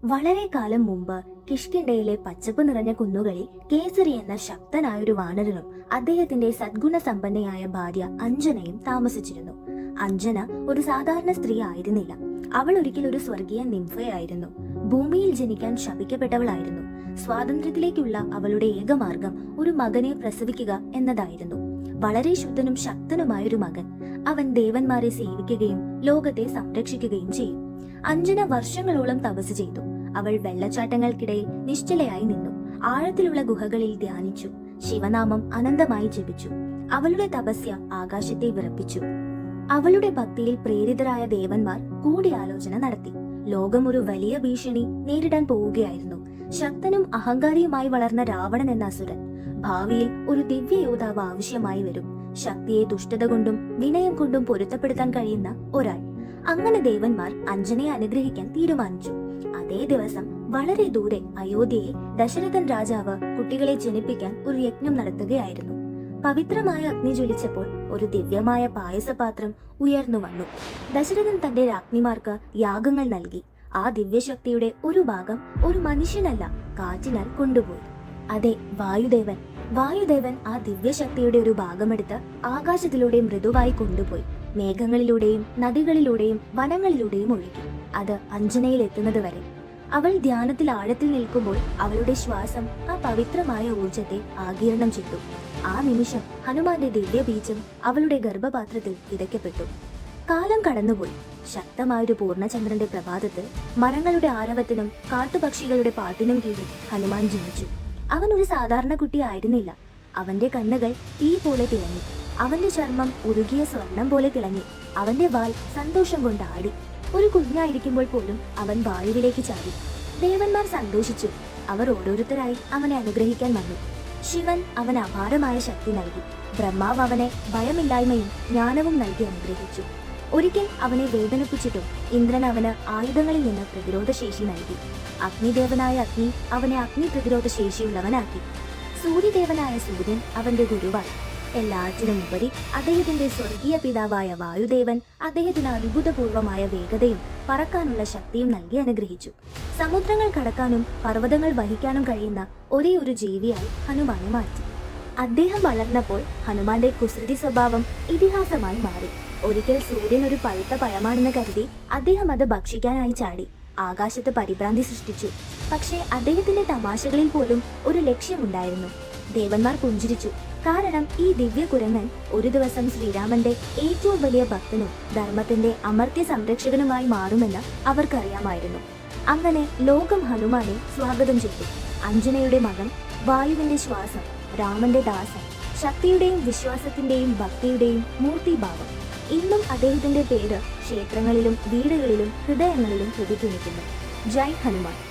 വളരെ കാലം മുമ്പ് കിഷ്കിന്ധയിലെ പച്ചപ്പ് നിറഞ്ഞ കുന്നുകളിൽ കേസരി എന്ന ശക്തനായൊരു വാനരനും അദ്ദേഹത്തിന്റെ സദ്ഗുണ സമ്പന്നയായ ഭാര്യ അഞ്ജനയും താമസിച്ചിരുന്നു. അഞ്ജന ഒരു സാധാരണ സ്ത്രീ ആയിരുന്നില്ല. അവൾ ഒരിക്കൽ ഒരു സ്വർഗീയ നിംഫയായിരുന്നു. ഭൂമിയിൽ ജനിക്കാൻ ശപിക്കപ്പെട്ടവളായിരുന്നു. സ്വാതന്ത്ര്യത്തിലേക്കുള്ള അവളുടെ ഏകമാർഗം ഒരു മകനെ പ്രസവിക്കുക എന്നതായിരുന്നു. വളരെ ശുദ്ധനും ശക്തനുമായൊരു മകൻ. അവൻ ദേവന്മാരെ സേവിക്കുകയും ലോകത്തെ സംരക്ഷിക്കുകയും ചെയ്യും. അഞ്ജന വർഷങ്ങളോളം തപസ് ചെയ്തു. അവൾ വെള്ളച്ചാട്ടങ്ങൾക്കിടയിൽ നിശ്ചലയായി നിന്നു. ആഴത്തിലുള്ള ഗുഹകളിൽ ധ്യാനിച്ചു. ശിവനാമം അനന്തമായി ജപിച്ചു. അവളുടെ തപസ്യ ആകാശത്തെ വിറപ്പിച്ചു. അവളുടെ ഭക്തിയിൽ പ്രേരിതരായ ദേവന്മാർ കൂടിയാലോചന നടത്തി. ലോകം ഒരു വലിയ ഭീഷണി നേരിടാൻ പോവുകയായിരുന്നു. ശക്തനും അഹങ്കാരിയുമായി വളർന്ന രാവണൻ എന്ന അസുരൻ. ഭാവിയിൽ ഒരു ദിവ്യ യോദ്ധാവ് ആവശ്യമായി വരും. ശക്തിയെ ദുഷ്ടത കൊണ്ടും വിനയം കൊണ്ടും പൊരുത്തപ്പെടുത്താൻ കഴിയുന്ന ഒരാൾ. അങ്ങനെ ദേവന്മാർ അഞ്ജനയെ അനുഗ്രഹിക്കാൻ തീരുമാനിച്ചു. അതേ ദിവസം വളരെ ദൂരെ അയോധ്യയിൽ ദശരഥൻ രാജാവ് കുട്ടികളെ ജനിപ്പിക്കാൻ ഒരു യജ്ഞം നടത്തുകയായിരുന്നു. പവിത്രമായ അഗ്നി ജ്വലിച്ചപ്പോൾ ഒരു ദിവ്യമായ പായസപാത്രം ഉയർന്നു വന്നു. ദശരഥൻ തന്റെ രാജ്ഞിമാർക്ക് യാഗങ്ങൾ നൽകി. ആ ദിവ്യശക്തിയുടെ ഒരു ഭാഗം ഒരു മനുഷ്യനല്ല, കാറ്റിനാൽ കൊണ്ടുപോയി. അതെ, വായുദേവൻ ആ ദിവ്യശക്തിയുടെ ഒരു ഭാഗമെടുത്ത് ആകാശത്തിലൂടെ മൃദുവായി കൊണ്ടുപോയി. മേഘങ്ങളിലൂടെയും നദികളിലൂടെയും വനങ്ങളിലൂടെയും ഒഴുകി. അത് അഞ്ജനയിൽ എത്തുന്നത് വരെ. അവൾ ധ്യാനത്തിൽ ആഴത്തിൽ നിൽക്കുമ്പോൾ അവളുടെ ശ്വാസം ആ പവിത്രമായ ഊർജത്തെ ആഗിരണം ചെയ്തു. ആ നിമിഷം ഹനുമാന്റെ ദിവ്യബീജം അവളുടെ ഗർഭപാത്രത്തിൽ വിതയ്ക്കപ്പെട്ടു. കാലം കടന്നുപോയി. ശക്തമായൊരു പൂർണ്ണചന്ദ്രന്റെ പ്രഭാതത്തിൽ മരങ്ങളുടെ ആരവത്തിനും കാട്ടുപക്ഷികളുടെ പാട്ടിനും കീഴിൽ ഹനുമാൻ ജനിച്ചു. അവൻ ഒരു സാധാരണ കുട്ടി ആയിരുന്നില്ല. അവന്റെ കണ്ണുകൾ തീ പോലെ തിളങ്ങി. അവന്റെ ചർമ്മം ഉരുകിയ സ്വർണം പോലെ തിളങ്ങി. അവന്റെ വാൽ സന്തോഷം കൊണ്ട് ആടി. ഒരു കുഞ്ഞായിരിക്കുമ്പോൾ പോലും അവൻ വായുവിലേക്ക് ചാടി. ദേവന്മാർ സന്തോഷിച്ചു. അവർ ഓരോരുത്തരായി അവനെ അനുഗ്രഹിക്കാൻ വന്നു. ശിവൻ അവന് അപാരമായ ശക്തി നൽകി. ബ്രഹ്മാവ് അവനെ ഭയമില്ലായ്മയും ജ്ഞാനവും നൽകി അനുഗ്രഹിച്ചു. ഒരിക്കൽ അവനെ വേദനിപ്പിച്ചിട്ടും ഇന്ദ്രൻ അവന് ആയുധങ്ങളിൽ നിന്ന് പ്രതിരോധശേഷി നൽകി. അഗ്നിദേവനായ അഗ്നി അവനെ അഗ്നി പ്രതിരോധ ശേഷിയുള്ളവനാക്കി. സൂര്യദേവനായ സൂര്യൻ അവന്റെ ഗുരുവായി. എല്ലാറ്റിനും ഉപരി അദ്ദേഹത്തിന്റെ സ്വർഗീയ പിതാവായ വായുദേവൻ അദ്ദേഹത്തിന് അത്ഭുതപൂർവമായ വേഗതയും പറക്കാനുള്ള ശക്തിയും നൽകി അനുഗ്രഹിച്ചു. സമുദ്രങ്ങൾ കടക്കാനും പർവ്വതങ്ങൾ വഹിക്കാനും കഴിയുന്ന ഒരേ ഒരു ജീവിയായി ഹനുമാനെ മാറ്റി. അദ്ദേഹം വളർന്നപ്പോൾ ഹനുമാന്റെ കുസൃതി സ്വഭാവം ഇതിഹാസമായി മാറി. ഒരിക്കൽ സൂര്യൻ ഒരു പഴുത്ത പഴമാണെന്ന് കരുതി അദ്ദേഹം അത് ഭക്ഷിക്കാനായി ചാടി. ആകാശത്ത് പരിഭ്രാന്തി സൃഷ്ടിച്ചു. പക്ഷേ അദ്ദേഹത്തിന്റെ തമാശകളിൽ പോലും ഒരു ലക്ഷ്യമുണ്ടായിരുന്നു. ദേവന്മാർ പുഞ്ചിരിച്ചു. കാരണം ഈ ദിവ്യ കുരങ്ങൻ ഒരു ദിവസം ശ്രീരാമന്റെ ഏറ്റവും വലിയ ഭക്തനും ധർമ്മത്തിന്റെ അമർത്യ സംരക്ഷകനുമായി മാറുമെന്ന് അവർക്കറിയാമായിരുന്നു. അങ്ങനെ ലോകം ഹനുമാനെ സ്വാഗതം ചെയ്തു. അഞ്ജനയുടെ മകൻ, വായുവിന്റെ ശ്വാസം, രാമന്റെ ദാസൻ, ശക്തിയുടെയും വിശ്വാസത്തിന്റെയും ഭക്തിയുടെയും മൂർത്തിഭാവം. ഇന്നും അദ്ദേഹത്തിന്റെ പേര് ക്ഷേത്രങ്ങളിലും വീടുകളിലും ഹൃദയങ്ങളിലും പ്രതിധ്വനിക്കുന്നു. ജയ് ഹനുമാൻ.